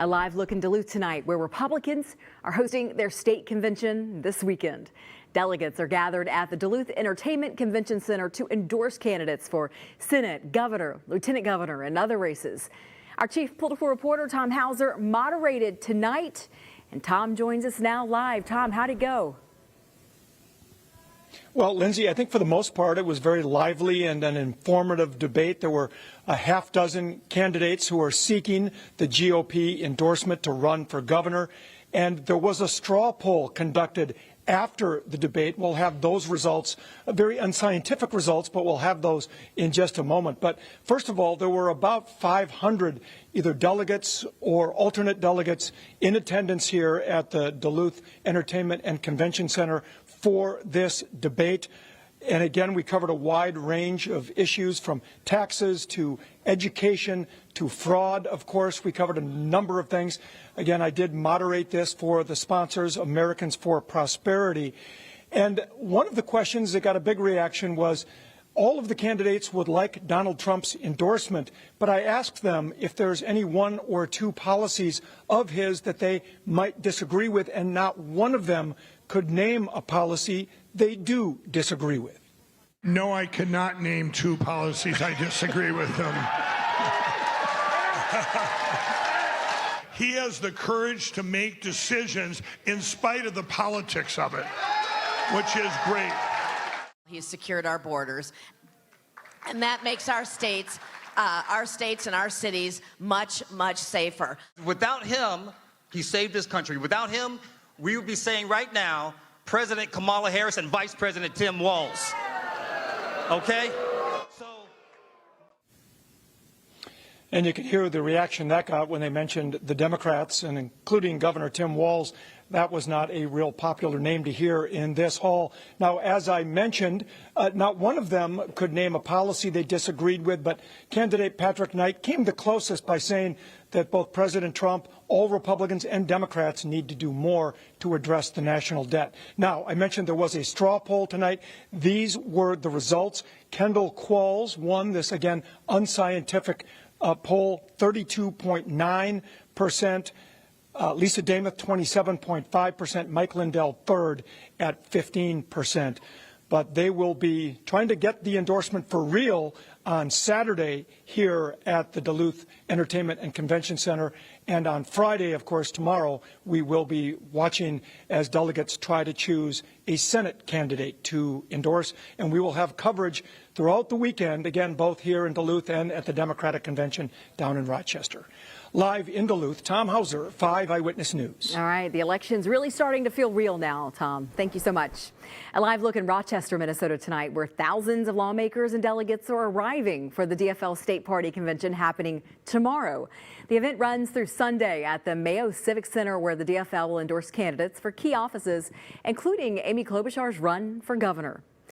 A live look in Duluth tonight, where Republicans are hosting their state convention this weekend. Delegates are gathered at the Duluth Entertainment Convention Center to endorse candidates for Senate, governor, lieutenant governor, and other races. Our chief political reporter, Tom Hauser, moderated tonight, and Tom joins us now live. Tom, how'd it go? Well, Lindsay, I think for the most part it was very lively and an informative debate. There were a half dozen candidates who are seeking the GOP endorsement to run for governor, and there was a straw poll conducted after the debate. We'll have those results, very unscientific results, but we'll have those in just a moment. But first of all, there were about 500 either delegates or alternate delegates in attendance here at the Duluth Entertainment and Convention Center for this debate. And again, we covered a wide range of issues from taxes to education to fraud. Of course, we covered a number of things. Again, I did moderate this for the sponsors, Americans for Prosperity. And one of the questions that got a big reaction was all of the candidates would like Donald Trump's endorsement, but I asked them if there's any one or two policies of his that they might disagree with, and not one of them could name a policy they do disagree with. No, I cannot name two policies I disagree with them. He has the courage to make decisions in spite of the politics of it, which is great. He's secured our borders, and that makes our states and our cities much, much safer. Without him, he saved this country. Without him, we would be saying right now, President Kamala Harris and Vice President Tim Walz. Okay? And you can hear the reaction that got when they mentioned the Democrats, and including Governor Tim Walz. That was not a real popular name to hear in this hall. Now, as I mentioned, not one of them could name a policy they disagreed with, but candidate Patrick Knight came the closest by saying that both President Trump, all Republicans and Democrats need to do more to address the national debt. Now, I mentioned there was a straw poll tonight. These were the results. Kendall Qualls won this, again, unscientific poll, 32.9%. Lisa Damuth, 27.5%. Mike Lindell, third at 15%. But they will be trying to get the endorsement for real on Saturday here at the Duluth Entertainment and Convention Center. And on Friday, of course, tomorrow, we will be watching as delegates try to choose a Senate candidate to endorse. And we will have coverage throughout the weekend, again, both here in Duluth and at the Democratic Convention down in Rochester. Live in Duluth, Tom Hauser, 5 Eyewitness News. All right, the election's really starting to feel real now, Tom. Thank you so much. A live look in Rochester, Minnesota tonight, where thousands of lawmakers and delegates are arriving for the DFL State Party Convention happening tomorrow. The event runs through Sunday at the Mayo Civic Center, where the DFL will endorse candidates for key offices, including Amy Klobuchar's run for governor.